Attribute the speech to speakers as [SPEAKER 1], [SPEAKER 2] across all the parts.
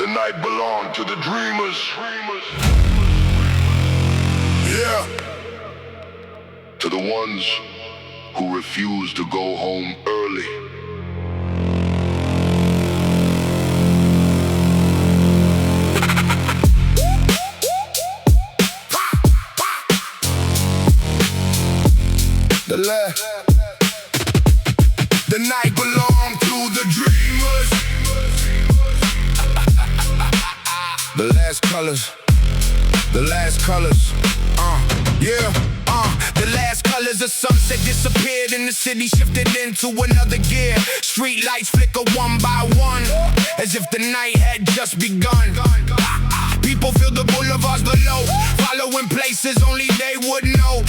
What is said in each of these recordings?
[SPEAKER 1] The night belonged to the dreamers. Yeah. To the ones who refuse to go home early. The night belonged to the dreamers. The last colors. The last colors. The last colors of sunset disappeared and the city shifted into another gear. Street lights flicker one by one, as if the night had just begun. People feel the boulevards below, following places only they would know.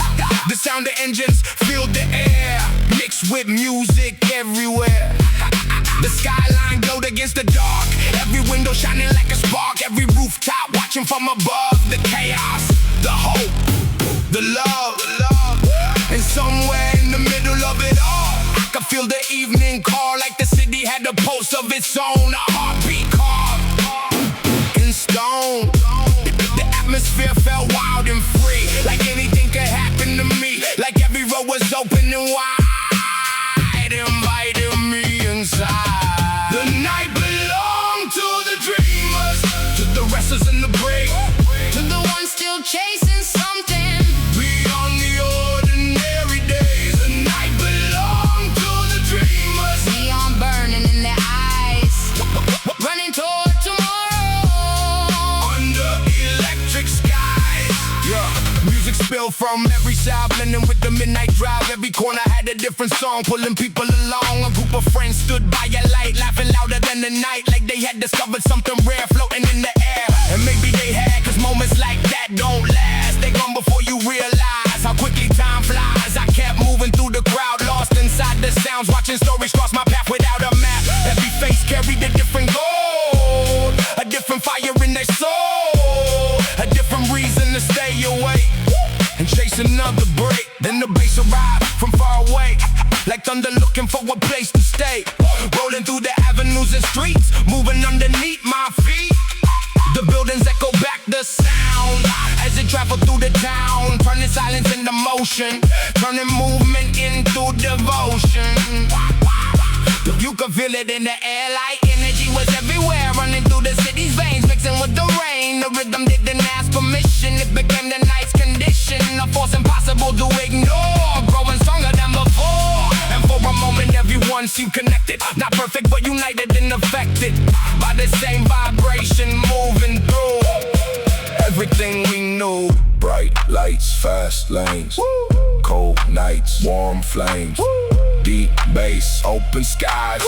[SPEAKER 1] The sound of engines filled the air, mixed with music everywhere. The skyline glowed against the dark, every window shining like a spark, every rooftop watching from above. The chaos, the hope, the love, and somewhere in the middle of it all, I could feel the evening call, like the city had a pulse of its own, a heartbeat carved in stone. The atmosphere felt wild and free, like anything could happen to me, like every road was open and wide, inviting me inside. The night belonged to the dreamers, to the wrestlers in the break,
[SPEAKER 2] to the ones still chasing something
[SPEAKER 1] beyond the ordinary days. The night belonged to the dreamers,
[SPEAKER 2] neon burning in their eyes, running toward tomorrow
[SPEAKER 1] under electric skies. Music spilled from every side, blending with the midnight drive. Every corner had a different song, pulling people along. A group of friends stood by a light, laughing louder than the night, like they had discovered something rare floating in the air. And maybe they had, cause moments like that don't last. They gone before you realize how quickly time flies. I kept moving through the crowd, lost inside the sounds, watching stories cross my path without a map. Every face carried a different goal, a different fire in their soul, a different reason to stay awake and chase another break. Then the bass arrived from far away, like thunder looking for a place to stay. Rolling through the avenues and streets, moving underneath my feet. The buildings echo back the sound as it traveled through the town, turning silence into motion, turning movement into devotion. You could feel it in the air, like energy was everywhere, running through the city's veins, mixing with the rain. The rhythm didn't ask permission, it became the night's condition, a force impossible to ignore, growing stronger than before. And for a moment everyone seemed connected, not perfect but united and affected by the same vibration, moving through everything we knew. Bright lights, fast lanes, cold nights, warm flames, deep bass, open skies,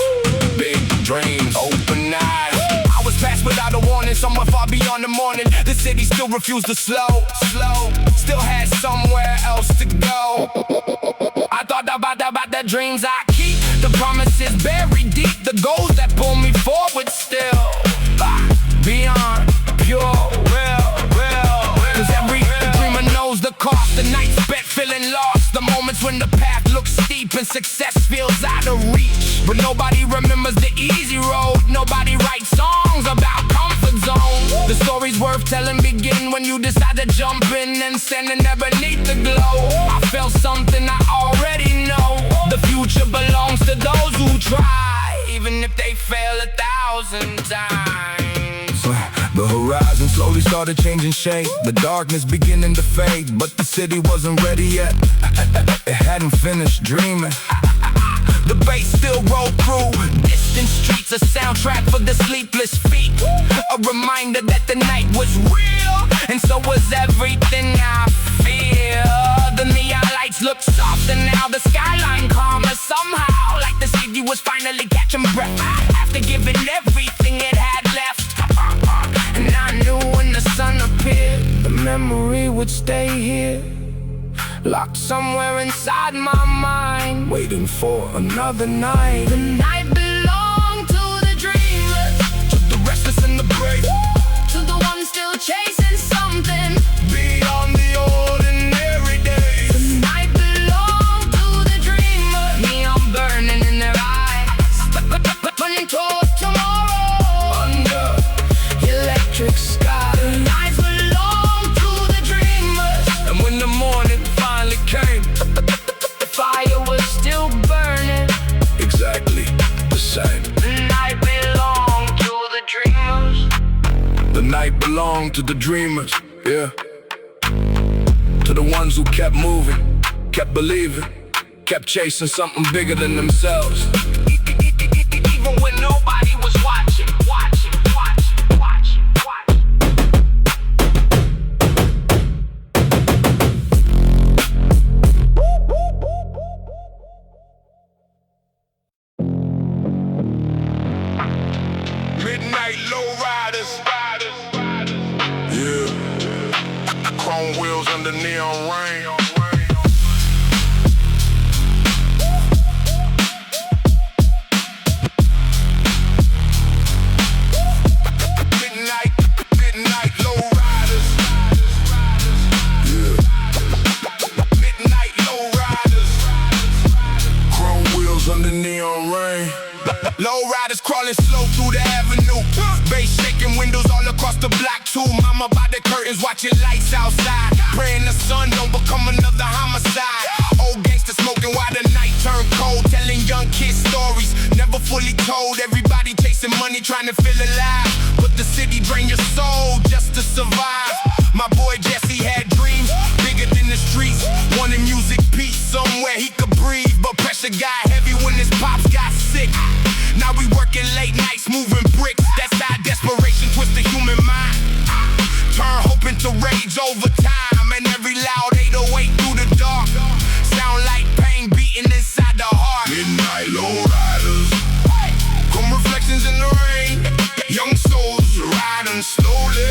[SPEAKER 1] big dreams, open eyes. Hours passed without a warning, somewhere far beyond the morning. The city still refused to slow, still had somewhere else to go. I thought about the dreams I keep, the promises buried deep, the goals that pull me forward still, beyond pure, real. Cause every dreamer knows the cost, the nights spent feeling lost, the moments when the path looks steep and success feels out of reach. But nobody remembers the easy road, nobody writes songs about comfort zone. The stories worth telling begin when you decide to jump in and standing there beneath the glow. I felt something I already know, the future belongs to those who try, even if they fail 1,000 times. The horizon slowly started changing shape, the darkness beginning to fade, but the city wasn't ready yet. It hadn't finished dreaming. The bass still rolled through distant streets, a soundtrack for the sleepless feet, a reminder that the night was real, and so was everything I feel. The neon lights look softer now, the skyline calmer somehow, like the city was finally catching breath after giving everything it had left. And I knew when the sun appeared, the memory would stay here, locked somewhere inside my mind, waiting for another night.
[SPEAKER 2] The night belonged to the dreamers,
[SPEAKER 1] to the restless and the brave,
[SPEAKER 2] to the ones still chasing something
[SPEAKER 1] beyond the ordinary days.
[SPEAKER 2] The night belonged to the dreamers, neon burning in their eyes, running toward tomorrow
[SPEAKER 1] under belong to the dreamers, yeah. To the ones who kept moving, kept believing, kept chasing something bigger than themselves. Even when nobody was watching. Midnight lowriders, yeah. Chrome wheels under neon rain. Midnight lowriders, yeah. Midnight lowriders, chrome wheels under neon rain. Lowriders crawling slow through the avenue, bass shaking windows all across the block too. Mama by the curtains watching lights outside, praying the sun don't become another homicide. Old gangsters smoking while the night turned cold, telling young kids stories never fully told. Everybody chasing money trying to feel alive, but the city drain your soul just to survive. My boy Jesse had dreams bigger than the streets, wanted music peace somewhere he could breathe, but pressure got heavy when his pops got sick. Now we working late nights, moving bricks. That's how desperation twists the human mind. Turn hope into rage over time, and every loud 808 through the dark sound like pain beating inside the heart. Midnight lowriders, come reflections in the rain. Young souls riding slowly,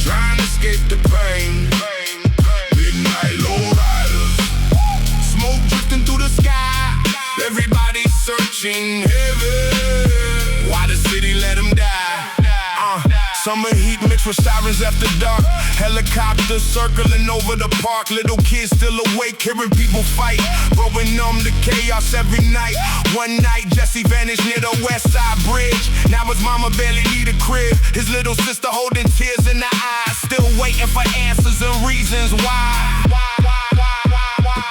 [SPEAKER 1] trying to escape the pain. Midnight lowriders, smoke drifting through the sky. Everybody searching heaven, why the city let them die? Summer heat mixed with sirens after dark, helicopters circling over the park. Little kids still awake, hearing people fight, growing numb to chaos every night. One night Jesse vanished near the West Side Bridge. Now his mama barely need a crib, his little sister holding tears in her eyes, still waiting for answers and reasons why.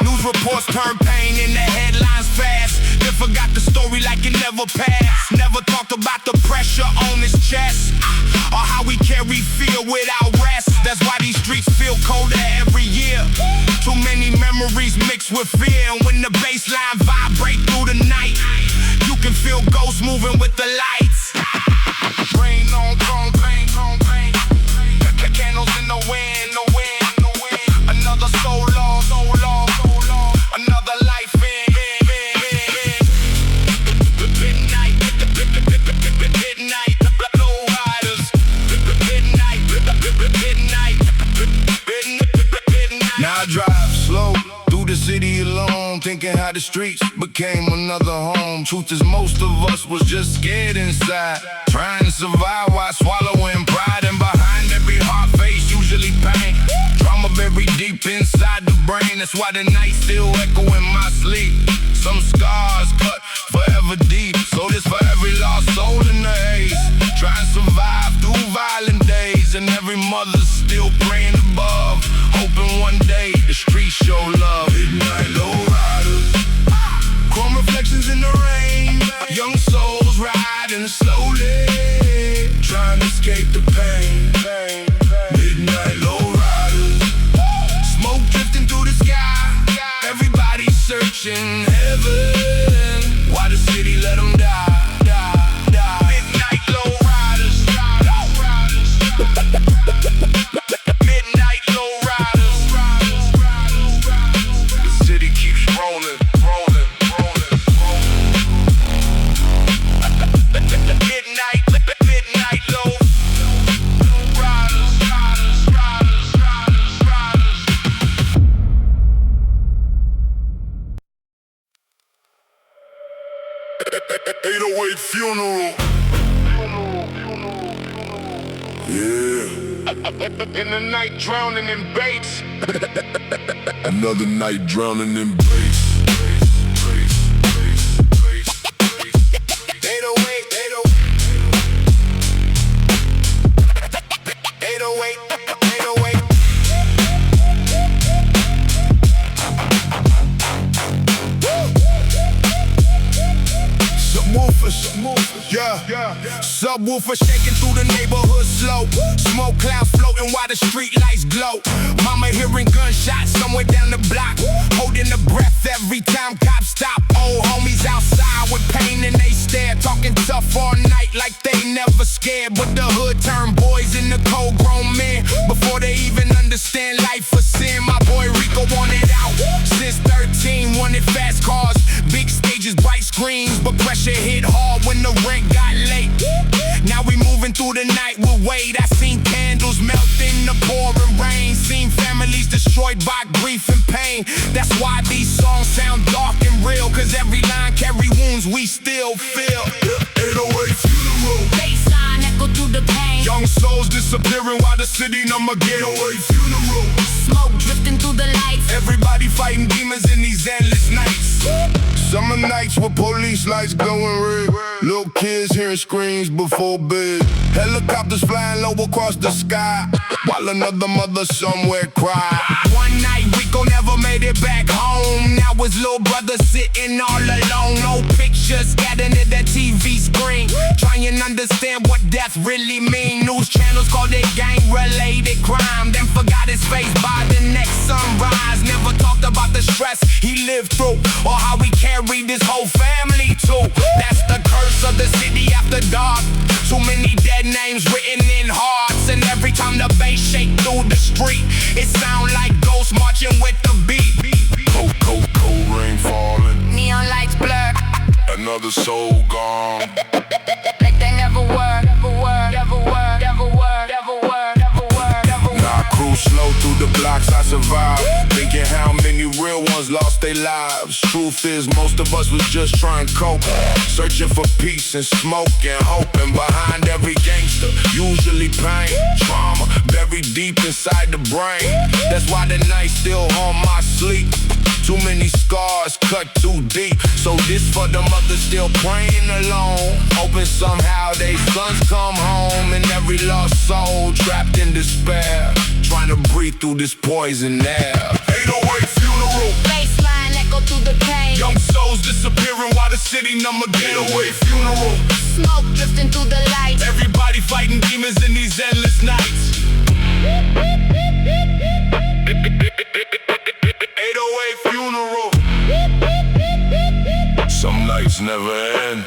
[SPEAKER 1] News reports turn pain in the headlines fast, then forgot the story like it never passed. Never talked about the pressure on his chest, or how we carry fear without rest. That's why these streets feel colder every year. Too many memories mixed with fear, and when the bass line vibrate through the night, you can feel ghosts moving with the lights. Rain on chrome paint, candles in the wind, another so long, another life in. Midnight lowriders, midnight. Now I drive slow through the city alone, thinking how the streets became another home. Truth is most of us was just scared inside, trying to survive while swallowing pride. And behind every hard face usually pain, trauma buried deep inside the brain. That's why the nights still echo in my sleep. Some scars cut forever deep, so this for every lost soul in the haze, trying to survive through violent days. And every mother's still praying above, hoping one day the streets show love. Midnight lowriders, chrome reflections in the rain. Young souls riding slowly, trying to escape the pain. Midnight lowriders, smoke drifting through the sky. Everybody searching heaven, why the city let them die? Midnight lowriders, midnight lowriders. The city keeps rolling. Midnight lowriders. 808 funeral. Yeah. In the night drowning in bass. Another night drowning in bass. 808, 808, 808. Subwoofer Yeah. Subwoofer shaking through the neighborhood slow. Smoke clouds floating while the street lights glow. Mama hearing gunshots somewhere down the block. Holding the breath every time cops stop. Old homies outside with pain and they stare. Talking tough all night like they never scared. But the hood turned boys into cold grown men. Before they even understand life or sin. My boy Rico wanted out since 13. Wanted fast cars, big stages, bright screens. But pressure hit hard when the rent got late. Now we moving through the night with weight. I seen candles melt in the pouring rain. Seen families destroyed by grief and pain. That's why these songs sound dark and real. Cause every line carry wounds we still feel. 808 funeral.
[SPEAKER 2] Baseline echo through the pain.
[SPEAKER 1] Young souls disappearing while the city number get 808 funeral.
[SPEAKER 2] Smoke drifting through the lights.
[SPEAKER 1] Everybody fighting demons in these endless nights. Summer nights with police lights glowing red. Little kids hearing screams before bed. Helicopters flying low across the sky, while another mother somewhere cried. One night Rico never made it back home. Now his little brother sitting all alone. No pictures scattered at that TV screen. Trying to understand what death really mean. News channels called it gang-related crime. Then forgot his face by the next sunrise. Never talked about the stress he lived through, or how he carried his whole family too. That's the curse of the city after dark. Too many dead names written in hearts. And every time the bass shake through the street, it sound like ghosts marching with the beat. Cold rain falling,
[SPEAKER 2] Neon lights blur.
[SPEAKER 1] another soul gone.
[SPEAKER 2] Like they never were. Never were. Never were. Never were. Never were. Never were. Never were.
[SPEAKER 1] Now I cruise slow through the blocks, I survived. Thinking how many real ones lost their lives. Truth is, most of us was just trying to cope. Searching for peace and smoke and hope. And behind every gangster, usually pain. Trauma buried deep inside the brain. That's why the night still haunt my sleep. Too many scars cut too deep. So this for the mothers still praying alone, hoping somehow they sons come home. And every lost soul trapped in despair, trying to breathe through this poison air. 808 funeral.
[SPEAKER 2] Baseline echo through the pain.
[SPEAKER 1] Young souls disappearing while the city number get away. Funeral.
[SPEAKER 2] Smoke drifting through the lights.
[SPEAKER 1] Everybody fighting demons in these endless nights. 808 funeral. Some nights never end.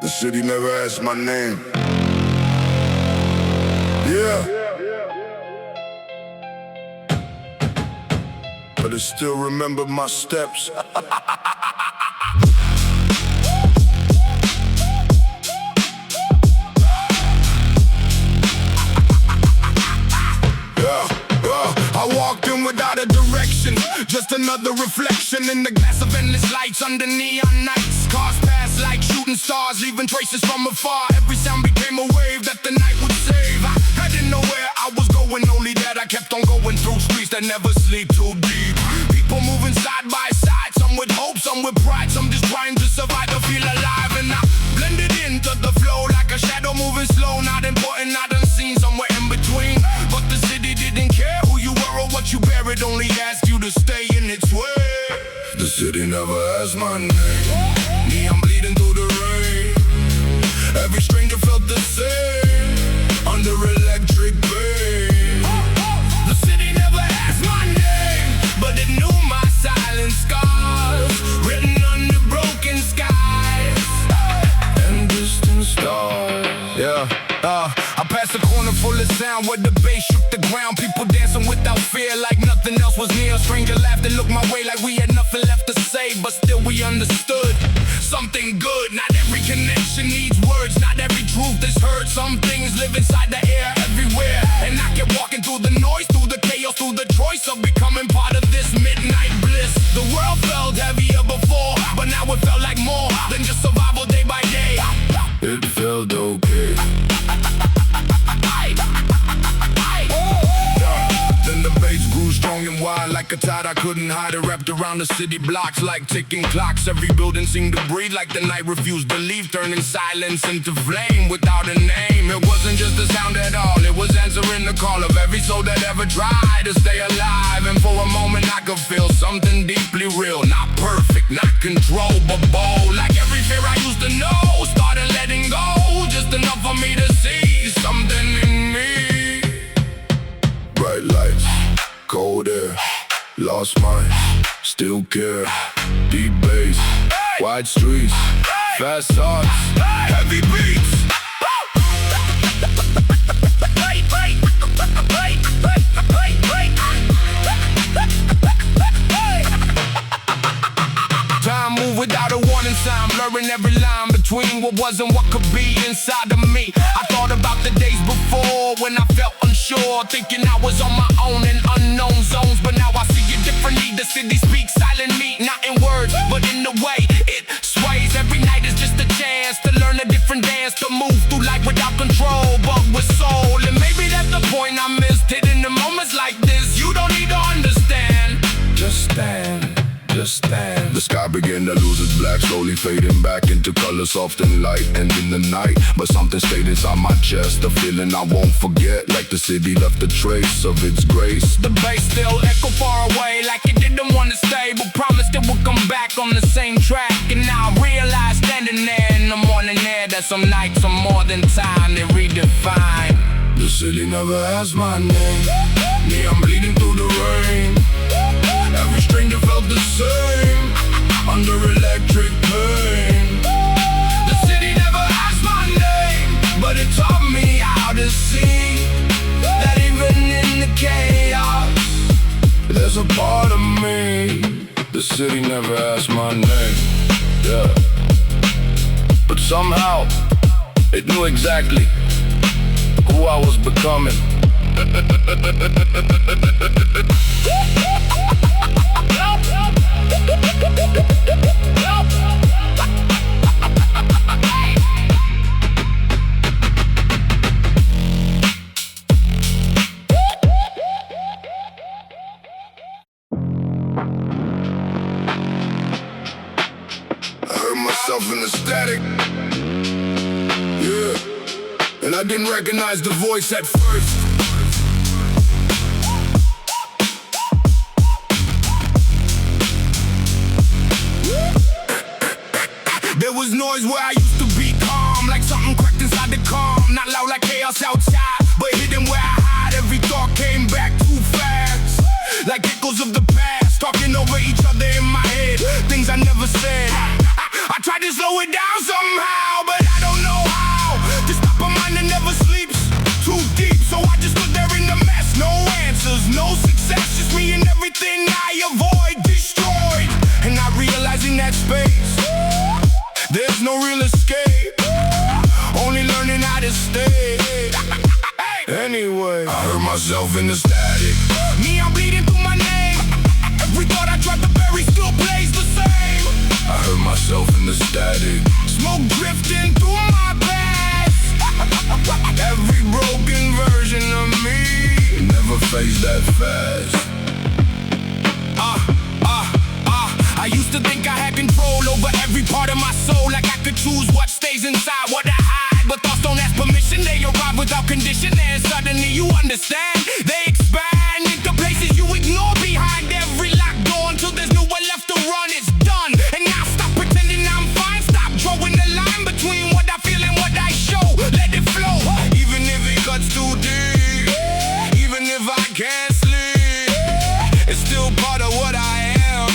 [SPEAKER 1] The city never asked my name. Yeah. But it still remembered my steps. I walked in without a direction, just another reflection in the glass of endless lights under neon nights. Cars passed like shooting stars, leaving traces from afar. Every sound became a wave that the night would save. I didn't know where I was going, only that I kept on going through streets that never sleep too deep. People moving side by side, some with hope, some with pride, some just trying to survive to feel alive. And I blended into the flow like a shadow moving slow, not important, not unseen, somewhere in between. But the city didn't care who you were or what you bear, it only asked you to stay in its way. The city never asked my name. Me, I'm bleeding through the rain. Every stranger felt the same under electric pain. The city never asked my name, but it knew my silent scars, written under broken skies and distant stars. Yeah, I passed a corner full of sound where the bass shook the ground. People dancing without fear like nothing else was near. A stranger laughed and looked my way like we had nothing left to say, but still we understood something good. Not every connection needs words, not every truth is heard. Some things live inside the air everywhere, and I kept walking through the noise, through the chaos, through the choice of becoming part of this midnight bliss. The world felt heavier before, but now it felt like more than just survival day by day. It felt okay. Then the bass grew strong and wide like a a tide I couldn't hide it, wrapped around the city blocks like ticking clocks. Every building seemed to breathe like the night refused to leave, turning silence into flame without a name. It wasn't just a sound at all, it was answering the call of every soul that ever tried to stay alive. And for a moment I could feel something deeply real, not perfect, not controlled, but bold. Like every fear I used to know started letting go, just enough for me to see something in me. Bright lights, cold air, lost minds, still care. Deep bass, wide streets, fast hearts, heavy beats. Time moved without a warning sign, blurring every line between what was and what could be inside of me. I thought about the days before when I felt unsure, thinking I was on my own in unknown zones. But now I see it differently. The city speaks silently, not in words, but in the way it sways. Every night is just a chance to learn a different dance, to move through life without control, but with soul. And maybe that's the point I missed. It in the moments like this, you don't need to understand. Just stand. The sky began to lose its black, slowly fading back into color, soft and light, and in the night. But something stayed inside my chest, a feeling I won't forget, like the city left a trace of its grace. The bass still echoed far away, like it didn't want to stay, but promised it would come back on the same track. And now I realize, standing there in the morning air, that some nights are more than time they redefine. The city never asked my name, me, I'm bleeding through the rain. Every stranger felt the same, under electric pain. The city never asked my name, but it taught me how to see that even in the chaos, there's a part of me. The city never asked my name, yeah, but somehow it knew exactly who I was becoming. I heard myself in the static, yeah, and I didn't recognize the voice at first. There was noise where I used to be calm, like something cracked inside the calm. Not loud like chaos outside, but hidden where I hide. Every thought came back too fast, like echoes of the past, talking over each other in my head, things I never said. I tried to slow it down somehow, but I don't know how to stop a mind that never sleeps too deep. So I just stood there in the mess, no answers, no success, just me and everything I avoid destroyed. And I realized in that space, there's no real escape, only learning how to stay. Anyway, I heard myself in the static, me, I'm bleeding through my name. Every thought I tried to bury still plays the same. I heard myself in the static, smoke drifting through my past. Every broken version of me never fades that fast. I used to think I had control over every part of my soul, like I could choose what stays inside, what I hide. But thoughts don't ask permission, they arrive without condition. And suddenly you understand, they expand into places you ignore behind every locked door, until there's nowhere left to run. It's done, and now stop pretending I'm fine. Stop drawing the line between what I feel and what I show. Let it flow, even if it cuts too deep, even if I can't sleep, it's still part of what I am.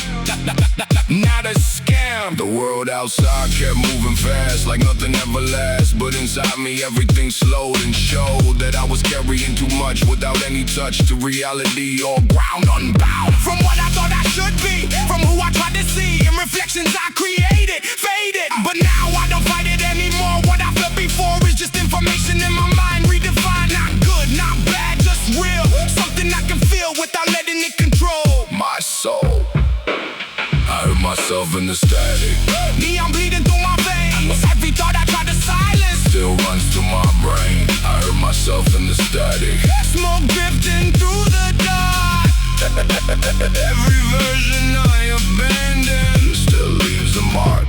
[SPEAKER 1] Not a scam. The world outside kept moving fast, like nothing ever lasts. But inside me everything slowed and showed that I was carrying too much without any touch to reality, or ground unbound from what I thought I should be, from who I tried to see. In reflections I created, faded, but now I don't fight it anymore. What I felt before is just information in my mind, redefined. Not good, not bad, just real, something I can feel without letting it control my soul. I heard myself in the static, me, I'm bleeding through my veins. Every thought I try to silence still runs through my brain. I heard myself in the static, smoke drifting through the dark. Every version I abandoned still leaves a mark.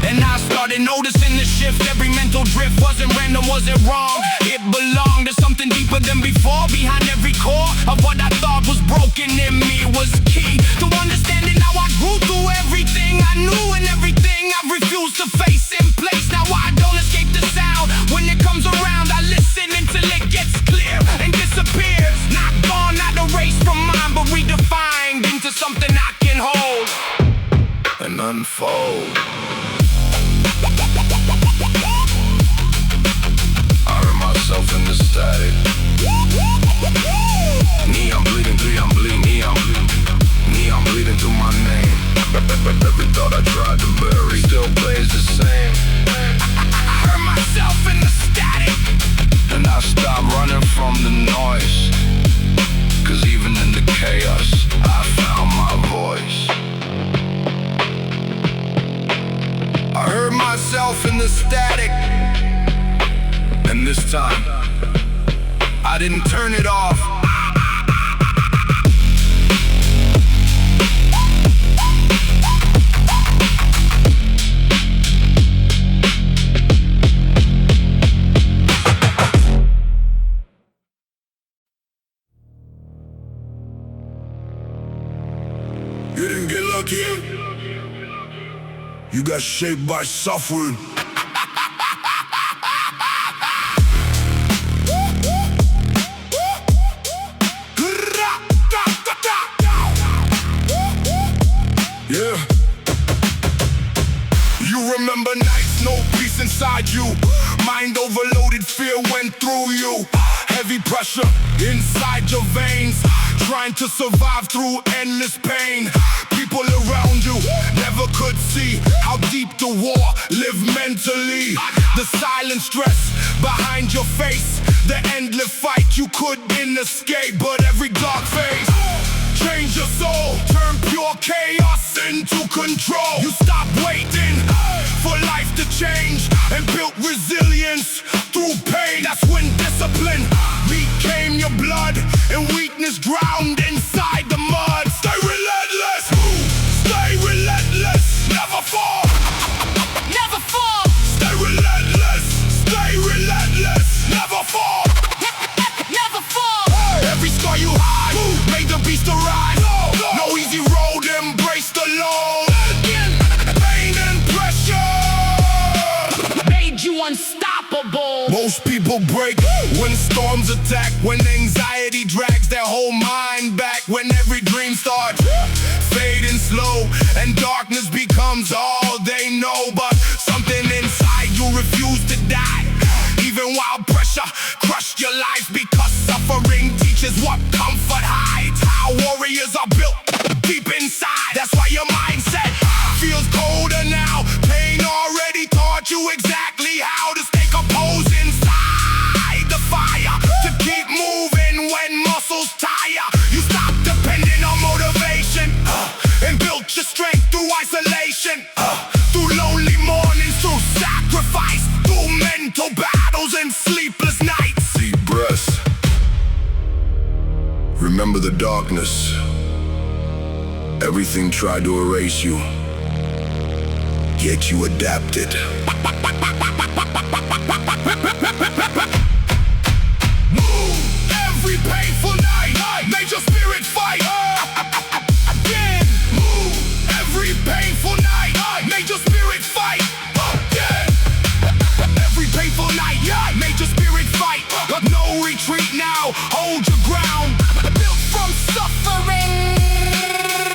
[SPEAKER 1] And I started noticing the shift. Every mental drift wasn't random, wasn't wrong. It belonged to something deeper than before. Behind every core of what I thought was broken in me was key to understanding how I grew through everything I knew and everything I've refused to face in place. Now I don't escape the sound. When it comes around, I listen until it gets clear and disappears. Not gone, not erased from mine, but redefined into something I can hold and unfold. I heard myself in the static. Knee, I'm bleeding, three, I'm bleeding, knee, I'm bleeding. Knee, I'm bleeding through my name. Every thought I tried to bury still plays the same. I heard myself in the static, and I stopped running from the noise. Cause even in the chaos, I found my voice. I heard myself in the static, and this time, I didn't turn it off. You didn't get lucky. You got shaped by suffering. Yeah. You remember nights, no peace inside you. Mind overloaded, fear went through you. Heavy pressure inside your veins, trying to survive through endless pain. People around you never could see how deep the war lived mentally. The silent stress behind your face, the endless fight you couldn't escape. But every dark phase change your soul, turn pure chaos into control. You stop waiting for life to change and built resilience through pain. That's when discipline became your blood and weakness drowned inside the mud. Stay relentless, stay relentless, never fall,
[SPEAKER 2] Never fall,
[SPEAKER 1] stay relentless, stay relentless, never fall.
[SPEAKER 2] never fall.
[SPEAKER 1] Every scar you hide made the beast arise. No easy road, embrace the load. Pain and pressure
[SPEAKER 2] Made you unstoppable.
[SPEAKER 1] most people break when storms attack, when anxiety drags their whole mind back, when every dream starts fading slow and darkness becomes all they know. But something inside you refused to die, even while pressure crushed your life, because suffering teaches what comfort hides. How warriors are built deep inside. That's why your mindset feels colder now. Pain already taught you exactly how to stay composed inside the fire, to keep moving when muscles tire. You stop depending on motivation and built your strength through isolation, through lonely mornings, through sacrifice, through mental battles and sleepless nights. Deep breaths. Remember the darkness. Everything tried to erase you, yet you adapted. Move. Every painful night made your spirit fight. Again. Move. Every painful night made your spirit fight. Again. Every painful night made your spirit fight. No retreat now, hold your ground.
[SPEAKER 2] Built from suffering,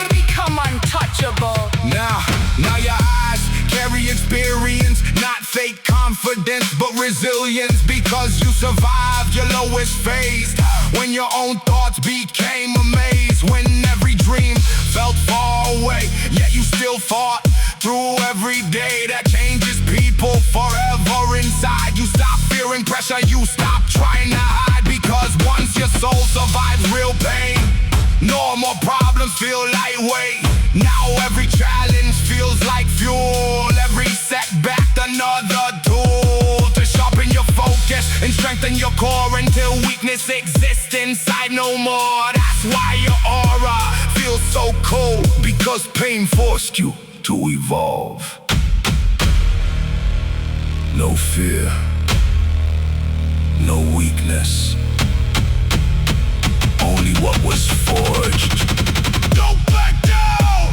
[SPEAKER 2] become untouchable.
[SPEAKER 1] Now your eyes carry experience, not fake confidence, but resilience, because you survived your lowest phase, when your own thoughts became a maze, when every dream felt far away, yet you still fought through every day. That changes people forever inside. You stop fearing pressure, you stop trying to hide, because once your soul survives real pain, normal problems feel lightweight. Now every challenge feels like fuel, every setback another tool to sharpen your focus and strengthen your core until weakness exists inside no more. That's why your aura feels so cold, because pain forced you to evolve. No fear, no weakness, only what was forged. Don't back down!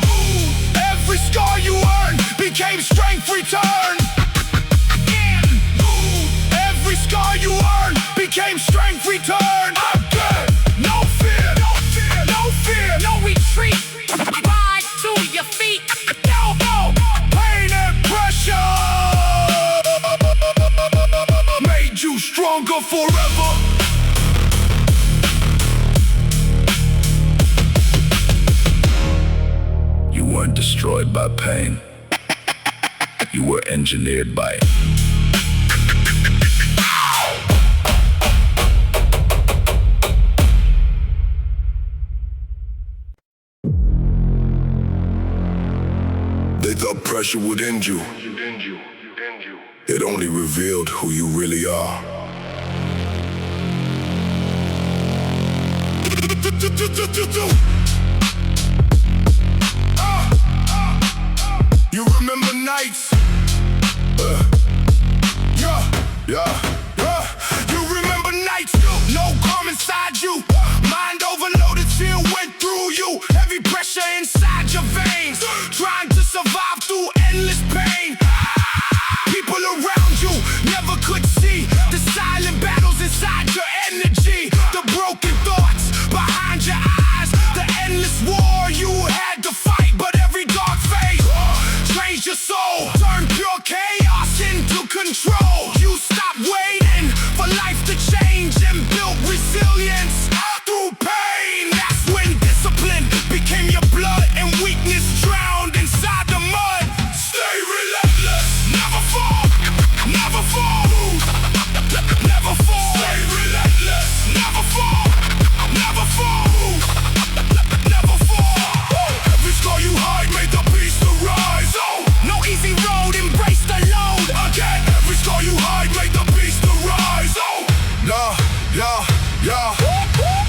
[SPEAKER 1] Every scar you earned became strength returned. Every scar you earned became strength returned. Again! No fear, no fear, no fear, no retreat.
[SPEAKER 2] Rise to your feet.
[SPEAKER 1] No, pain and pressure made you stronger forever. You weren't destroyed by pain. You were engineered by it. They thought pressure would end you. It only revealed who you really are. You remember nights? You remember nights? No calm inside you. Mind overloaded, fear went through you. Heavy pressure inside your veins, trying to survive through endless pain. People around you never could see the silent battles inside your energy, the broken thoughts behind your eyes, the endless war you had to fight. But every dark phase changed your soul, turned pure chaos into control. You stopped waiting for life to change and built resilience through pain. That's when discipline became your blood and weakness drowned inside the mud. Stay relentless, never fall, never fall, never fall. Stay relentless, never fall, never fall, never fall. Every scar you hide made the beast arise. No easy road, embrace the load. Again, every scar you hide made the beast arise.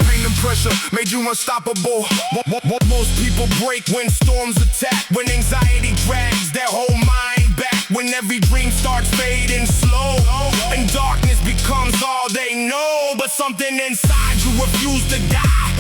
[SPEAKER 1] Pain and pressure made you unstoppable. Most people break when storms attack, when anxiety drags their whole mind back, when every dream starts fading slow and darkness becomes all they know. But something inside you refused to die,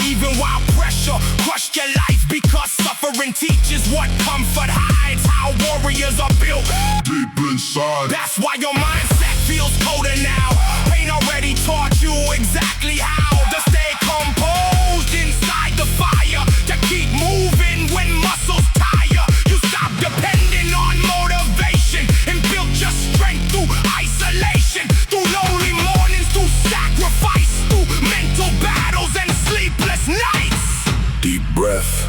[SPEAKER 1] even while pressure crushed your life, because suffering teaches what comfort hides, how warriors are built deep inside. That's why your mindset feels colder now. Pain already taught you exactly how to stay composed inside the fire, to keep moving when muscles tire. You stop depending on motivation and built your strength through isolation, through lonely mornings, through sacrifice, through mental battles and sleepless nights. Deep breath.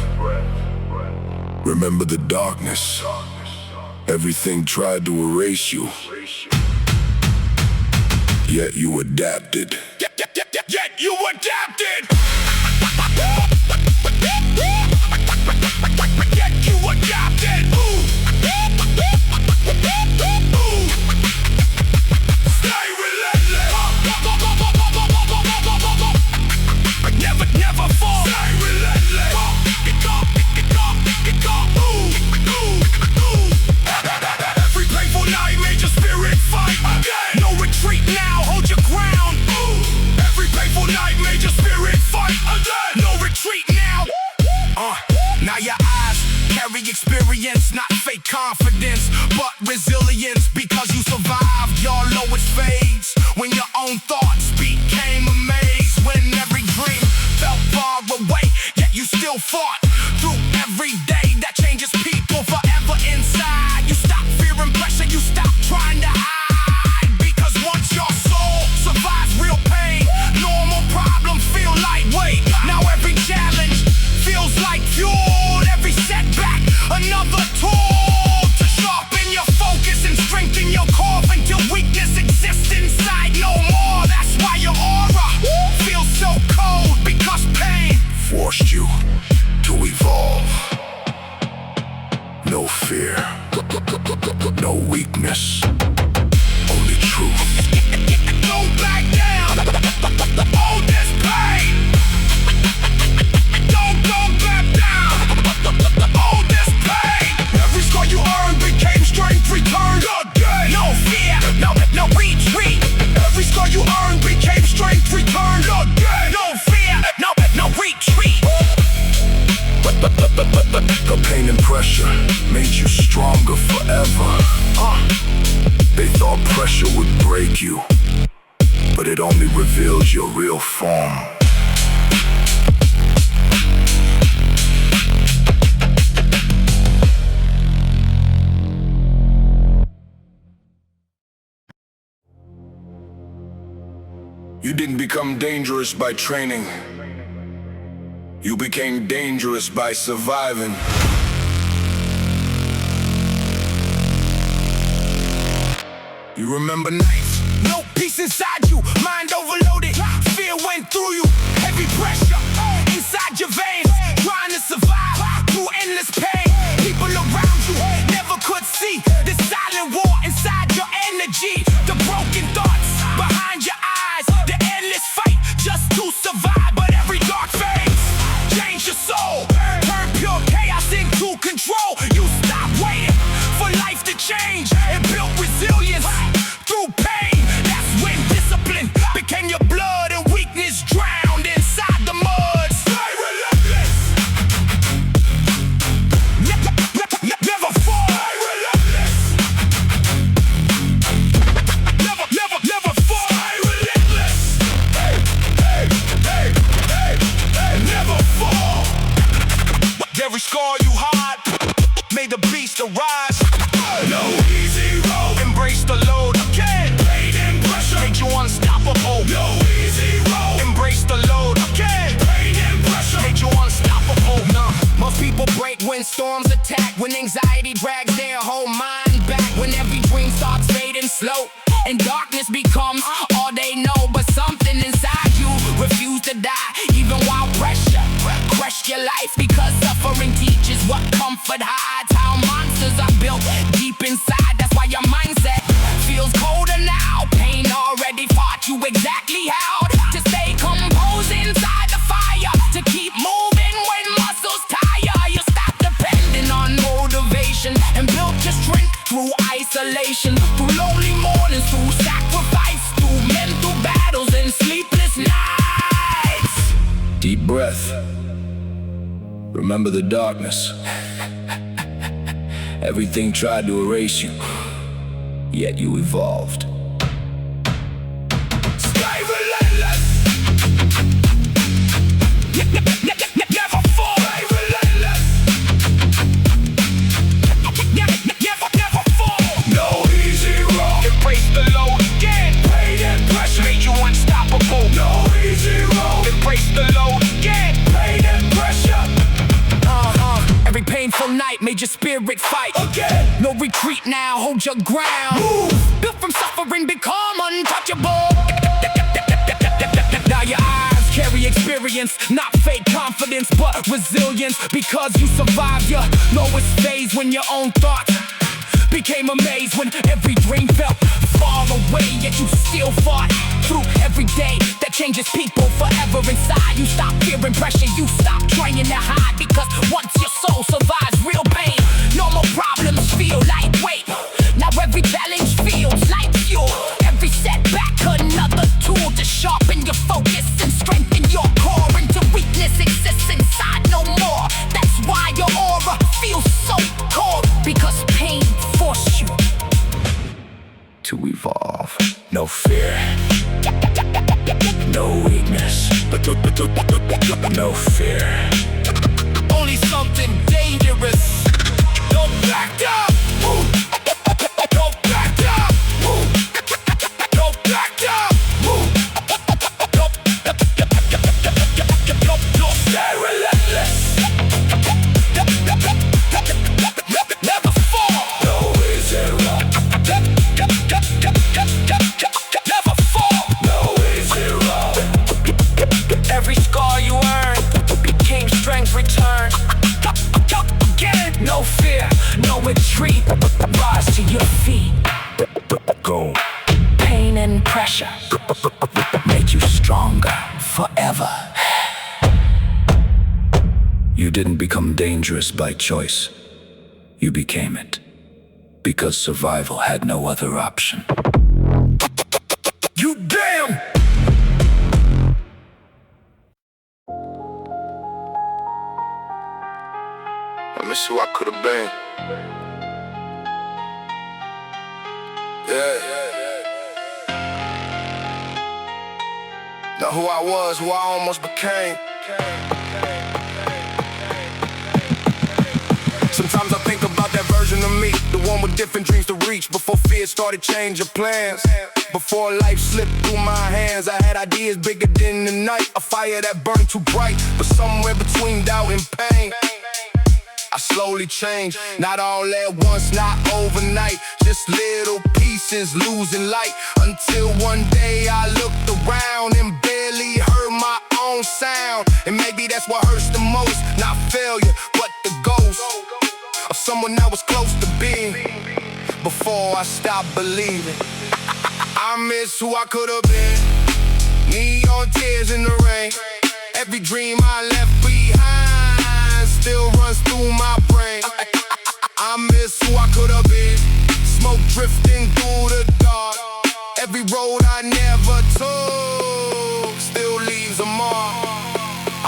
[SPEAKER 1] Remember the darkness. Everything tried to erase you, yet you adapted. Yet you adapted. Yet you adapted. Stay relentless. Never fall. Stay relentless. Every painful night made your spirit fight again. No retreat now, hold your ground. Every painful night made your spirit fight again. No retreat now. Now your eyes carry experience, not fake confidence, but resilience, because you survived your lowest phase, when your own thoughts became a maze, when every dream felt far away, yet you still fought through every day that changes people forever inside. You stop fearing pressure, you stop trying to hide, because once your soul survives real pain, normal problems feel lightweight. Now every challenge feels like fuel, every setback another tool to sharpen your focus and strengthen your core until weakness exists inside no more. That's why your aura feels so cold, because pain forced you to evolve. No fear, no weakness, only truth. No Don't back down. Hold this pain. Don't go back down. Hold this pain. Every scar you earned became strength returned again. No fear, no retreat. Every scar you earned became strength returned again. No fear, no retreat. The pain and pressure made you stronger forever. They thought pressure would break you, but it only reveals your real form. You didn't become dangerous by training. You became dangerous by surviving. You remember nights, no peace inside you, mind overloaded, fear went through you, heavy pressure inside your veins, trying to survive through endless pain. People around you never could see the silent war inside your energy, the broken thoughts behind your eyes, the endless fight just to survive. But every dark phase changed your soul, turned pure chaos into control. You stopped waiting for life to change and built resilience through pain. That's when discipline became your blood and weakness drowned inside the mud. Stay relentless. Never fall. Stay relentless. Never fall. Stay relentless. Never fall. Every scar you hide made the beast arise. No easy road. Embrace the load. Again. Pain and pressure made you unstoppable. No easy road. Embrace the load. Again. Pain and pressure made you unstoppable. Most people break when storms attack, when anxiety drags their whole mind back, when every dream starts fading slow and darkness becomes all they know. But something inside you refused to die, even while pressure crushed your life, because suffering teaches what comfort hides, how monsters are built deep inside. That's why your mindset feels colder now. Pain already taught you exactly how to stay composed inside the fire, to keep moving when muscles tire. You stop depending on motivation and built your strength through isolation, through lonely mornings, through sacrifice, through mental battles and sleepless nights. Deep breath. Remember the darkness. Everything tried to erase you, yet you evolved. Stay relentless. Never fall. Stay relentless. Never fall. No easy road. Embrace the load again. Pain and pressure made you unstoppable. No easy road. Embrace the load again. Pain and pressure. Every painful night made your spirit fight again. No retreat now, hold your ground. Move. Built from suffering, become untouchable. Now your eyes carry experience, not fake confidence, but resilience, because you survived your lowest phase, when your own thoughts became a maze, when every dream felt far away, yet you still fought through every day that changes people forever inside. You stop fearing pressure, you stop trying to hide, because once your soul survives real pain, normal problems feel lightweight. Now every challenge feels like fuel, every setback another tool to sharpen your focus and strengthen your core, until weakness exists inside no more. That's why your aura feels so cold, because pain forced you to evolve. No fear, no weakness, no fear, only something dangerous. Don't back down. Don't back down. Don't back down. Don't stay relentless. Never fall. No easy road. Never fall. No easy road. Every scar you earned became strength returned. Again, no fear, no retreat. Rise to your feet. Go. Pain and pressure made you stronger forever. You didn't become dangerous by choice. You became it because survival had no other option. You damn! I miss who I could have been. Yeah. Not who I was, who I almost became. Sometimes I think about that version of me, the one with different dreams to reach, before fear started changing plans. Before life slipped through my hands, I had ideas bigger than the night, a fire that burned too bright, but somewhere between doubt and pain, I slowly changed. Not all at once, not overnight, just little pieces losing light, until one day I looked around and barely heard my own sound. And maybe that's what hurts the most, not failure, but the ghost of someone I was close to being before I stopped believing. I miss who I could have been. Neon tears in the rain. Every dream I left behind still runs through my brain. I miss who I could have been. Smoke drifting through the dark. Every road I never took still leaves a mark.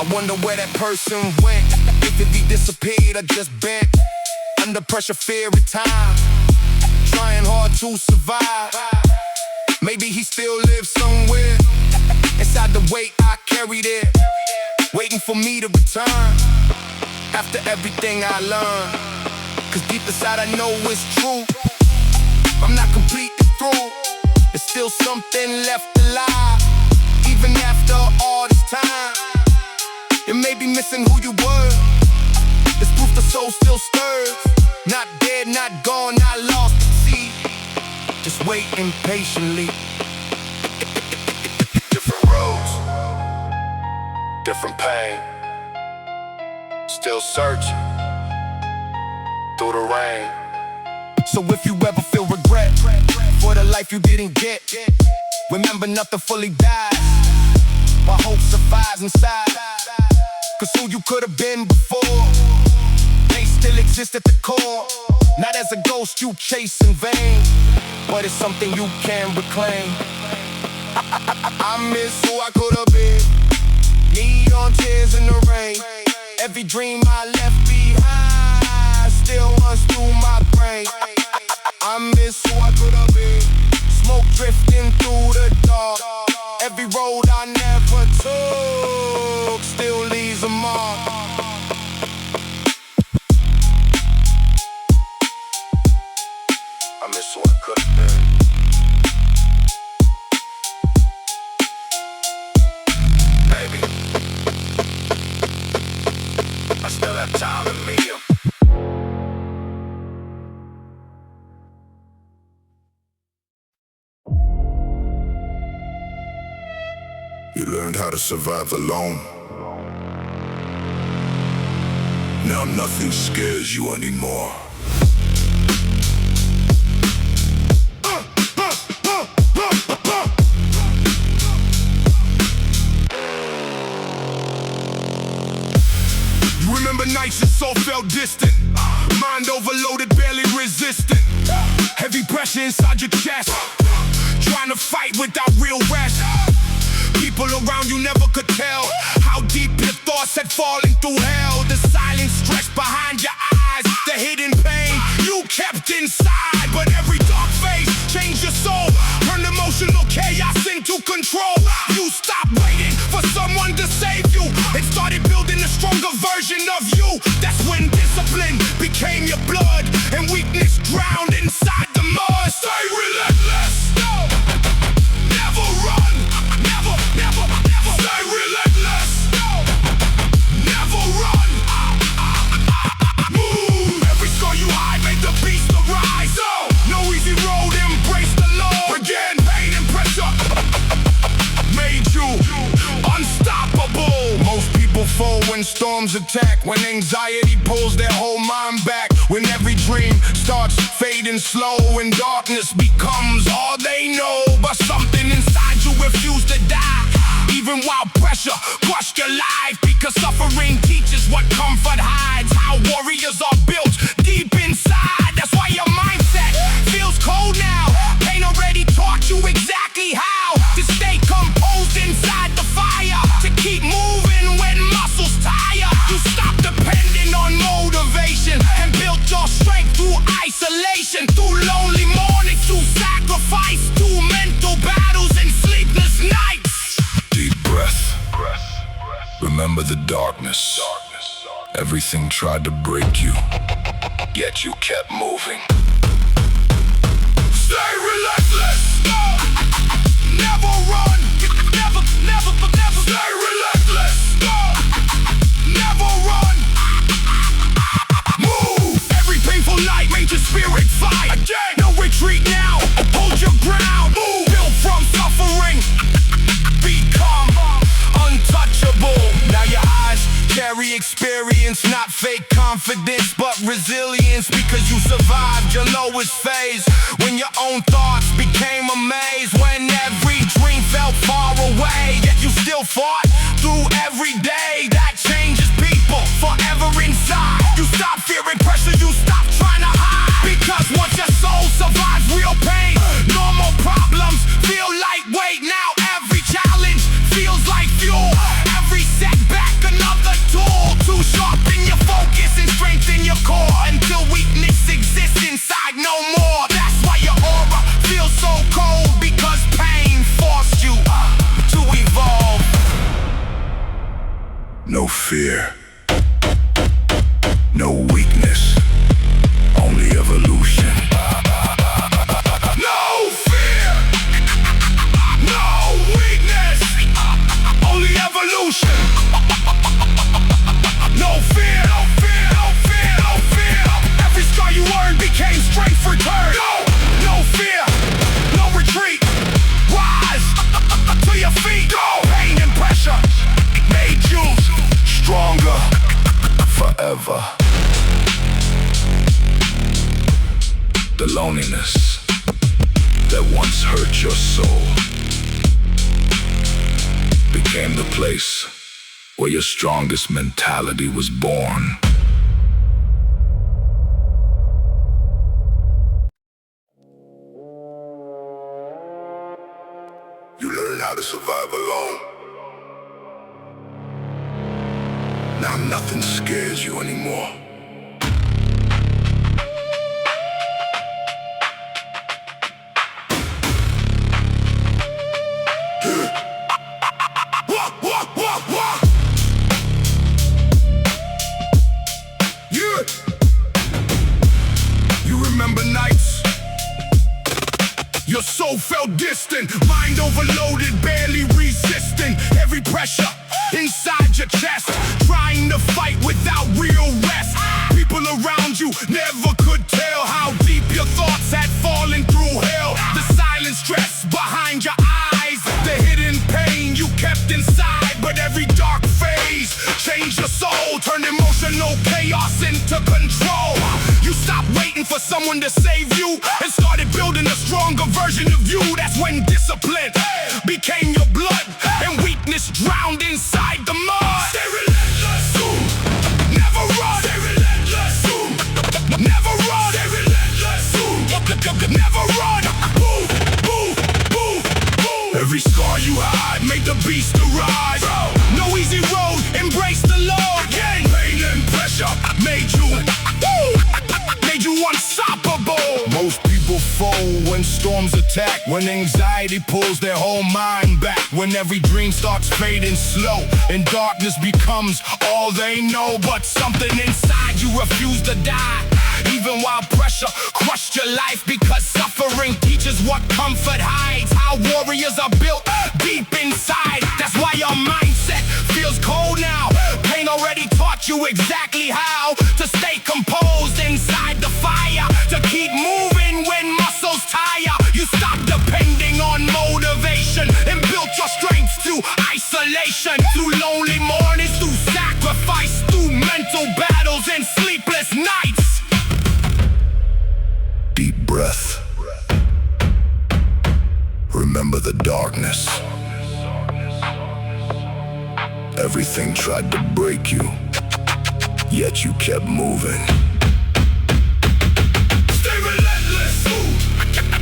[SPEAKER 1] I wonder where that person went. If he disappeared or just bent under pressure, fear, and time, trying hard to survive. Maybe he still lives somewhere inside the weight I carried it, waiting for me to return after everything I learned. Cause deep inside I know it's true, I'm not completely through. There's still something left alive, even after all this time. You may be missing who you were. It's proof the soul still stirs. Not dead, not gone, not lost at sea, just waiting patiently. Different roads, different pain, still searching through the rain. So if you ever feel regret for the life you didn't get, remember nothing fully dies while hope survives inside. Cause who you could have been before, they still exist at the core. Not as a ghost you chase in vain, but it's something you can reclaim. I miss who I could have been. Neon tears in the rain. Every dream I left behind still runs through my brain. I miss who I could have been. Smoke drifting through the dark. Every road I never took still leaves a mark. I miss who I could have been. Maybe I still have time in me. You learned how to survive alone. Now nothing scares you anymore. You remember nights your soul felt distant, mind overloaded, barely resistant. Heavy pressure inside your chest, trying to fight without real rest. People around you never could tell how deep your thoughts had fallen through hell. The silence stretched behind your eyes, the hidden pain you kept inside. But every dark phase changed your soul, turned emotional chaos into control. You stopped waiting for someone to save you and started building a stronger version of you. That's when discipline became your blood and weakness drowned inside the mud. Stay relentless, no, never run, never, never, never. Stay relentless, no, never run. Move. Every scar you hide made the beast arise. No easy road, embrace the Lord. Again, pain and pressure made you unstoppable. Most people fall when storms attack, when anxiety pulls their whole mind back, when every dream starts fading slow and darkness becomes all they know. But something Even while pressure crushed your life, because suffering teaches what comfort hides. How warriors are built deep inside. That's why your mindset feels cold now. Pain already taught you exactly how to stay composed inside the fire, to keep moving when muscles tire. You stop depending on motivation and built your strength through isolation, through lonely mornings, through sacrifice, through mental battles and sleepless nights.
[SPEAKER 3] Deep breath. Remember the darkness. Everything tried to break you, yet you kept moving.
[SPEAKER 1] Stay relentless. Never run. Never. Stay relentless. Never run. Move. Every painful night made your spirit fight. Again. No retreat now. Hold your ground. Move. Built from suffering. Become untouchable. Now your eyes carry experience, not fake confidence, but resilience, because you survived your lowest phase, when your own thoughts became a maze, when every dream felt far away, yet you still fought through every day. That changes people forever inside. You stop fearing pressure, you stop trying to hide, because once your soul survives real pain, normal problems feel lightweight. Now every challenge feels like fuel, every setback another tool to sharpen your focus and strengthen your core, until weakness exists inside no more. That's why your aura feels so cold, because pain forced you to evolve.
[SPEAKER 3] No fear, no weakness, only evolution.
[SPEAKER 1] No fear, no weakness, only evolution. No fear, no fear, no fear, no fear. Every scar you earned became strength returned. No fear, no retreat. Rise to your feet. Pain and pressure made you
[SPEAKER 3] Stronger forever. The loneliness that once hurt your soul became the place where your strongest mentality was born. You learn how to survive alone. Now nothing scares you anymore.
[SPEAKER 1] Yeah. You remember nights? Your soul felt distant, mind overloaded, barely resisting every pressure inside your chest, trying to fight without real rest. People around you never could tell how deep your thoughts had fallen through hell. The silent stress behind your eyes, the hidden pain you kept inside. But every dark phase changed your soul, turned emotional chaos into control. You stopped waiting for someone to save you and started building a stronger version of you. That's when discipline became your blood and weakness drowned inside the mud. Stay relentless, never run. Stay relentless, never run. Stay relentless, never run. Every scar you hide made the beast arise. No easy road, embrace the Lord. Again, pain and pressure made you unstoppable.
[SPEAKER 3] Most people fold when storms attack, when anxiety pulls their whole mind back, when every dream starts fading slow and darkness becomes all they know. But something inside you refused to die, even while pressure crushed your life, because suffering teaches what comfort hides. How warriors are built deep inside. That's why your mindset feels cold now. Pain already taught you exactly how to stay composed inside the fire, to keep moving when muscles tire. You stopped depending on motivation and built your strength through isolation, through lonely mornings, through sacrifice, through mental battles and sleepless nights. Deep breath. Remember the darkness. Everything tried to break you, yet you kept moving. Stay relentless,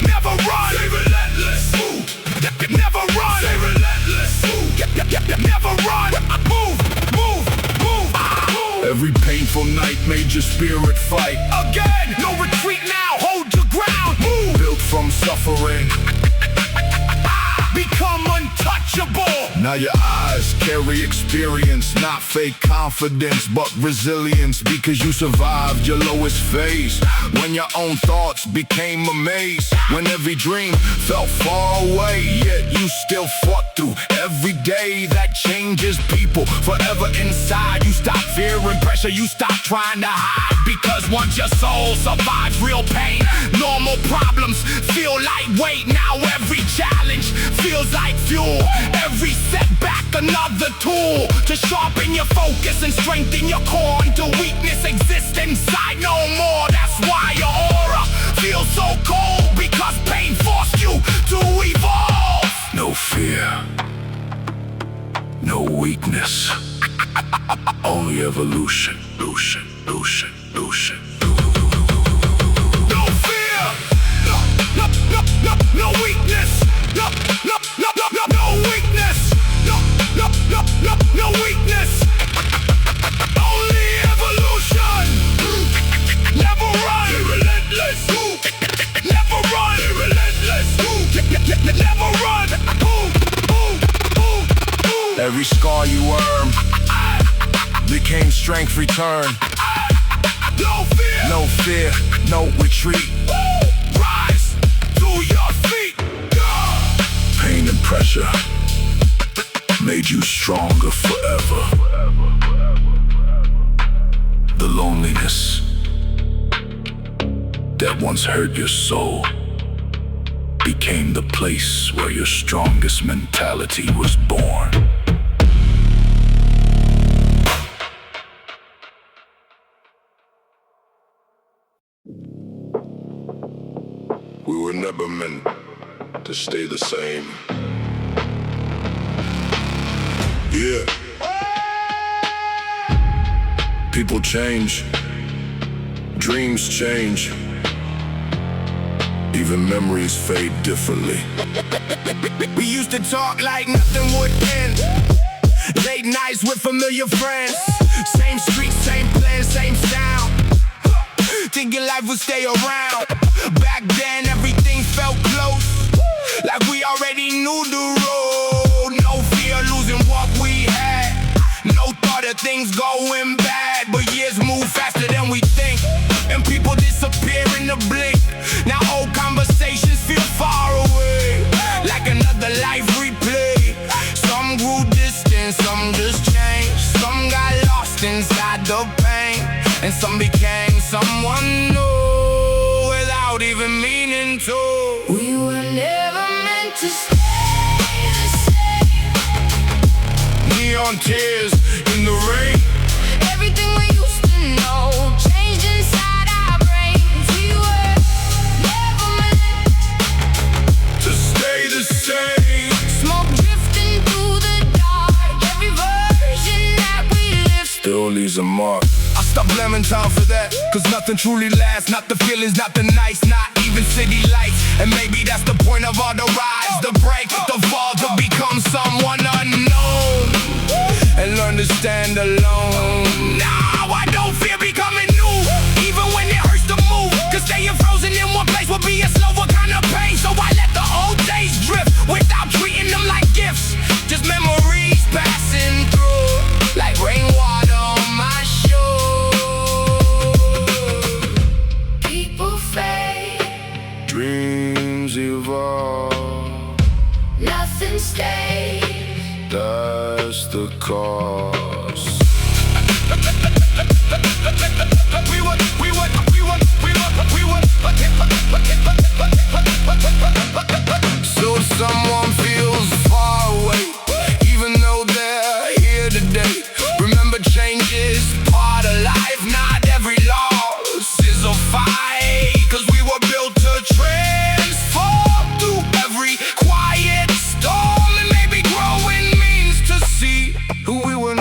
[SPEAKER 3] never run. Stay relentless, never run. Stay relentless, never run. Move, move, move, move. Every painful night made your spirit fight. Again, no retreat now, hold your ground. Move, built from suffering, become untouchable. Now your eyes carry experience, not fake confidence, but resilience, because you survived your lowest phase. When your own thoughts became a maze, when every dream felt far away, yet you still fought through every day. That changes people forever inside. You stop fearing pressure, you stop trying to hide, because once your soul survives real pain, normal problems feel lightweight. Now every challenge feels like fuel, every setback another tool to sharpen your focus and strengthen your core until weakness exists inside no more. That's why your aura feels so cold, because pain forced you to evolve. No fear, no weakness, only evolution, evolution, evolution, evolution. No fear, no weakness, no weakness, no weakness, only evolution. Never run, be relentless. Never run, be relentless. Never run. Every scar you earned became strength returned. No fear, no retreat. Rise to your feet. Pain and pressure made you stronger forever. The loneliness that once hurt your soul became the place where your strongest mentality was born. We were never meant to stay the same. Yeah. People change, dreams change, even memories fade differently.
[SPEAKER 1] We used to talk like nothing would end. Late nights with familiar friends. Same streets, same plans, same sound. Thinking life would stay around. Back then everything felt close, like we already knew the road. No fear losing what we had, no thought of things going bad. But years move faster than we think, and people disappear in the blink. Now old conversations feel far away, like another life replay. Some grew distant, some just changed. Some got lost inside the pain, and some became someone new without even meaning to.
[SPEAKER 2] We were never meant to stay the same.
[SPEAKER 1] Neon tears in the rain.
[SPEAKER 2] Everything we used to know changed inside our brains. We were never meant
[SPEAKER 1] To stay the same.
[SPEAKER 2] smoke drifting through the dark. Every version that we lived
[SPEAKER 1] Still leaves a mark. I stopped blaming time for that, cause nothing truly lasts. Not the feelings, not the nights, not even city lights. And maybe that's the point of all the rise, the break, the fall, to become someone unknown and learn to stand alone. Now I don't fear becoming new, even when it hurts to move, cause staying frozen in one place will be a slower kind of pain. So I let the old days drift without treating them like gifts, just memories passing through, like rainwater on my shore.
[SPEAKER 2] people fade,
[SPEAKER 1] Dreams evolve,
[SPEAKER 2] nothing stays.
[SPEAKER 1] that's the cause. So someone feels far away, even though they're here today. Remember, change is part of life, not every loss is a fight. Cause we were built to transform through every quiet storm, and maybe growing means to see who we were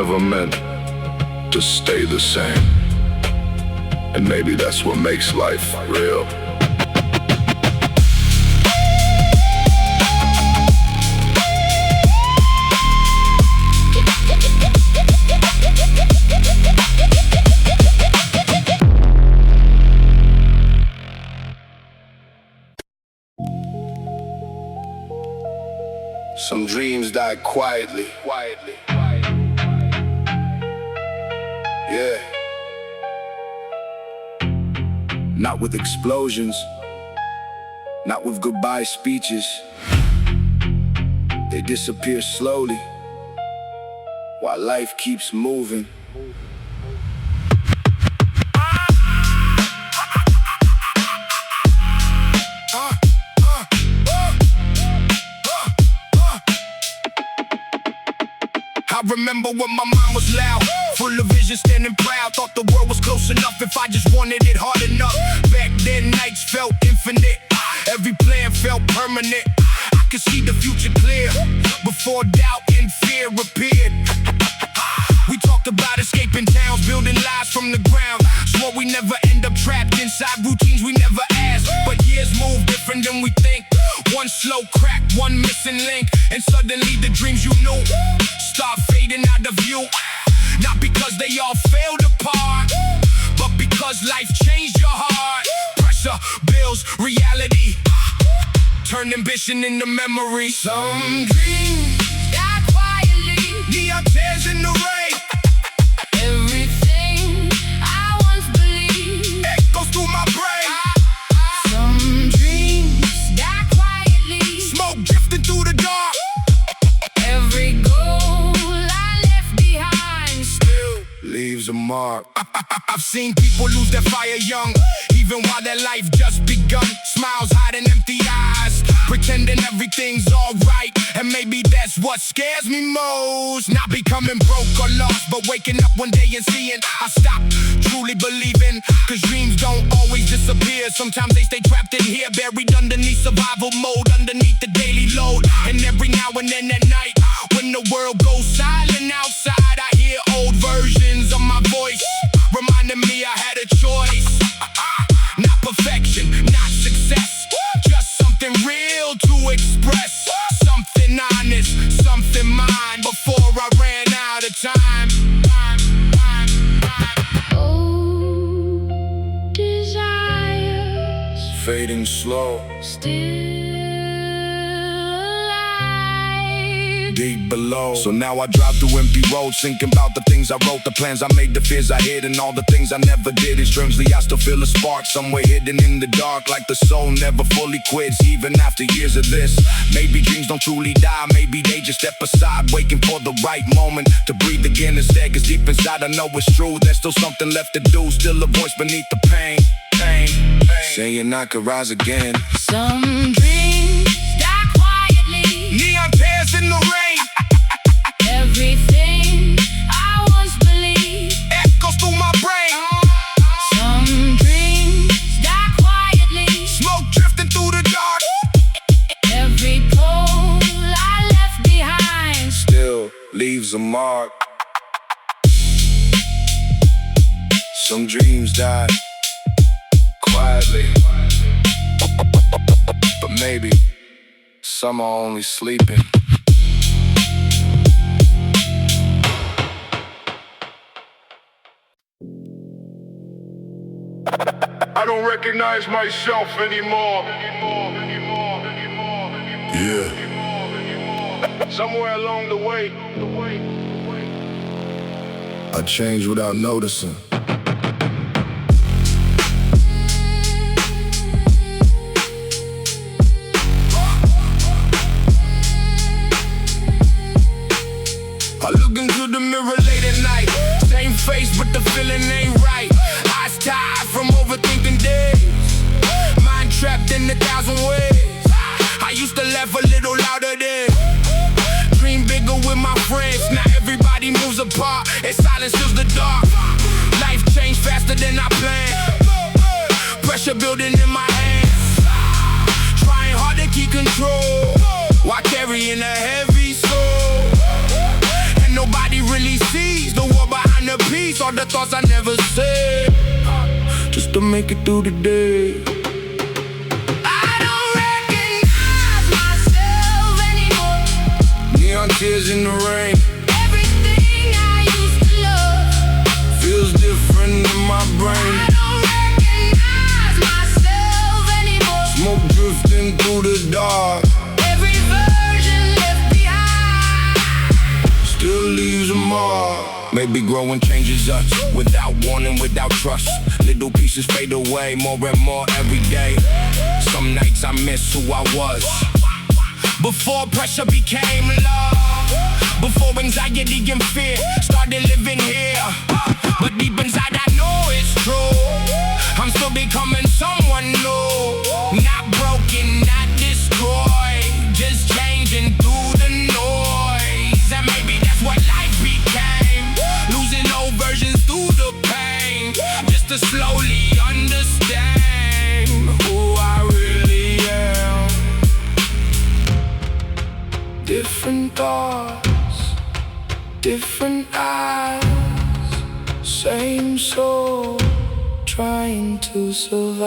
[SPEAKER 3] never meant to stay the same. And maybe that's what makes life real. Some dreams die quietly. Yeah. Not with explosions, not with goodbye speeches. They disappear slowly while life keeps moving. I remember when my mind was loud, full of vision, standing proud. Thought the world was close enough if I just wanted it hard enough. Back then nights felt infinite, every plan felt permanent. I could see the future clear, before doubt and fear appeared. We talked about escaping towns, building lives from the ground. Swore we never end up trapped inside routines we never asked. But years move different than we think. One slow crack, one missing link, and suddenly the dreams you knew start fading out of view. Not because they all failed apart, but because life changed your heart. Pressure, bills, reality turned ambition into memory. Some dreams
[SPEAKER 2] Die quietly.
[SPEAKER 3] neon tears in the rain,
[SPEAKER 2] Everything I once believed.
[SPEAKER 3] echoes through my brain.
[SPEAKER 2] Some dreams die quietly.
[SPEAKER 3] Smoke drifting through the dark,
[SPEAKER 2] Every goal I left behind
[SPEAKER 3] still leaves a mark. I've seen people lose their fire young, even while their life just begun. Smiles hiding empty eyes, pretending everything's alright. And maybe that's what scares me most. Not becoming broke or lost, but waking up one day and seeing I stopped truly believing. Cause dreams don't always disappear, sometimes they stay trapped in here, buried underneath survival mode, underneath the daily load. And every now and then at night, when the world goes silent outside, I hear old versions of my voice, reminding me I had a choice. Not perfection, not success, just something real to express. Something honest, something mine, before I ran out of time.
[SPEAKER 2] old desires,
[SPEAKER 3] Fading slow,
[SPEAKER 2] still alive.
[SPEAKER 3] deep below. So now I drive through empty roads, thinking about the things I wrote, the plans I made, the fears I hid, and all the things I never did. And strangely I still feel a spark somewhere hidden in the dark, like the soul never fully quits, even after years of this. Maybe dreams don't truly die, maybe they just step aside, waiting for the right moment to breathe again instead. Cause deep inside I know it's true, there's still something left to do, still a voice beneath the pain, saying I could rise again.
[SPEAKER 2] Some dreams die quietly.
[SPEAKER 3] Neon tears in the rain,
[SPEAKER 2] Everything I once believed.
[SPEAKER 3] echoes through my brain.
[SPEAKER 2] Some dreams die quietly.
[SPEAKER 3] Smoke drifting through the dark,
[SPEAKER 2] Every pole I left behind.
[SPEAKER 3] still leaves a mark. Some dreams die quietly, but maybe some are only sleeping. I don't recognize myself anymore. Yeah. Somewhere along the way, I changed without noticing. I look into the mirror late at night, same face but the feeling ain't right. Eyes tired from overthinking days, mind trapped in 1,000 ways. I used to laugh a little louder then, dream bigger with my friends. Now everybody moves apart and silence fills the dark. Life changed faster than I planned, pressure building in my hands, trying hard to keep control while carrying a heavy soul. And nobody really sees
[SPEAKER 1] inner peace, all the thoughts I never said, just to make it through the day.
[SPEAKER 2] I don't recognize myself anymore.
[SPEAKER 1] Neon tears in the rain,
[SPEAKER 2] Everything I used to love
[SPEAKER 1] feels different in my brain.
[SPEAKER 2] I don't recognize myself anymore.
[SPEAKER 1] Smoke drifting through the dark,
[SPEAKER 2] Every version left behind
[SPEAKER 1] still leaves a mark. Maybe growing changes us, without warning, without trust. Little pieces fade away, more and more every day. Some nights I miss who I was, before pressure became love, before anxiety and fear started living here. But deep inside I know it's true, I'm still becoming someone new. Not broken, not destroyed, just changing through the noise. And maybe that's what life became, losing old versions through the pain, just to slowly understand who I really am. Different thoughts, different eyes, same soul, trying to survive.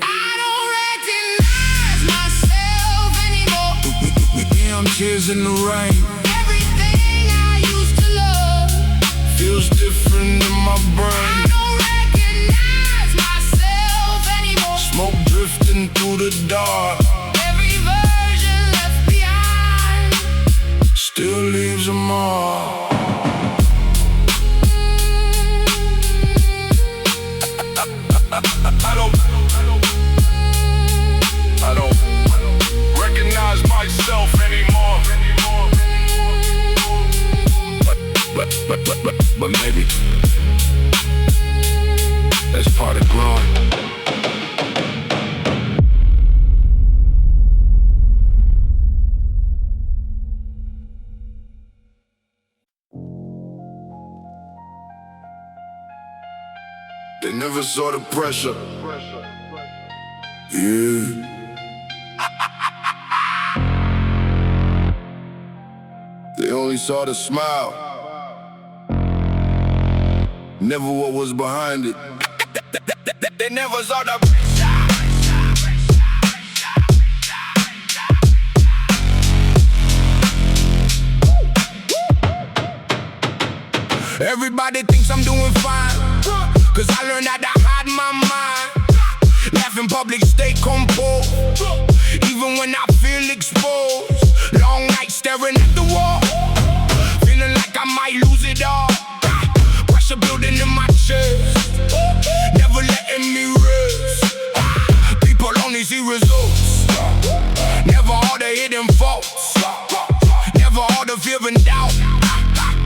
[SPEAKER 2] I don't recognize myself anymore.
[SPEAKER 1] Damn tears in the rain,
[SPEAKER 2] Everything I used to love
[SPEAKER 1] feels different in my
[SPEAKER 2] I
[SPEAKER 1] brain.
[SPEAKER 2] don't recognize myself anymore.
[SPEAKER 1] Smoke drifting through the dark,
[SPEAKER 2] Every version left behind
[SPEAKER 1] still leaves a mark. I don't recognize myself anymore. But maybe that's part of growing. They never saw the pressure. Yeah. They only saw the smile, never what was behind it. They never saw the pressure. Everybody thinks I'm doing fine, cause I learned how to hide my mind. Laugh in public, stay composed, even when I feel exposed. Long nights staring at the wall, feeling like I might lose it all. Pressure building in my chest, never letting me rest. People only see results, never all the hidden faults, never all the fear and doubt.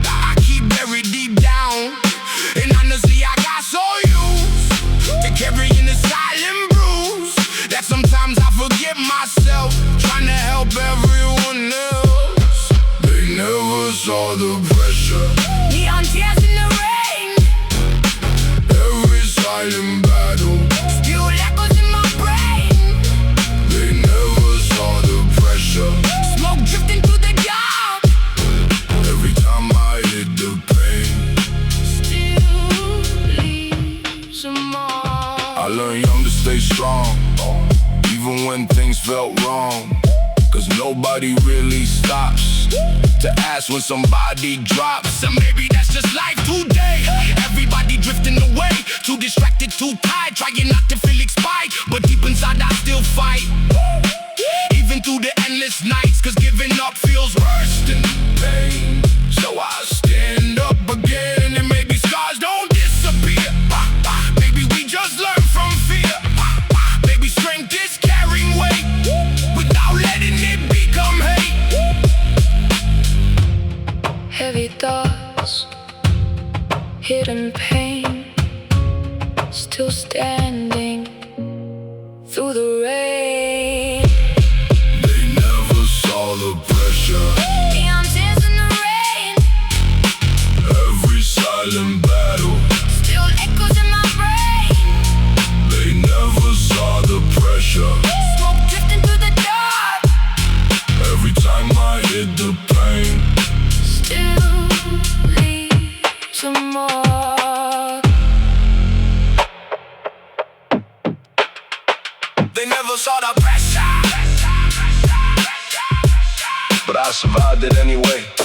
[SPEAKER 1] I keep buried deep down, and honestly I got so used to carrying the silent bruise that sometimes I forget myself, trying to help everyone else. They never saw the pressure,
[SPEAKER 2] Neon tears in the rain,
[SPEAKER 1] every silent battle.
[SPEAKER 2] still echoes in my brain.
[SPEAKER 1] They never saw the pressure,
[SPEAKER 2] Smoke drifting through the dark,
[SPEAKER 1] every time I hit the pain.
[SPEAKER 2] still leaves a mark.
[SPEAKER 1] I learned young to stay strong, even when things felt wrong. Cause nobody really stops to ask when somebody drops. And maybe that's just life today. Everybody drifting away, too distracted, too tired, trying not to feel expired. But deep inside I still fight, even through the endless nights. Cause giving up feels worse than pain. So I stand up again, and maybe scars don't disappear. Maybe we just learn from fear. Maybe strength is carrying weight without letting it become hate.
[SPEAKER 2] Heavy thoughts, hidden pain, still standing through the rain.
[SPEAKER 1] They never saw the pressure,
[SPEAKER 2] Neon tears in the rain,
[SPEAKER 1] every silent battle.
[SPEAKER 2] still echoes in my brain.
[SPEAKER 1] They never saw the pressure,
[SPEAKER 2] Smoke drifting through the dark,
[SPEAKER 1] every time I hit the pain.
[SPEAKER 2] still leaves
[SPEAKER 1] they never saw the pressure.
[SPEAKER 3] But I survived it anyway.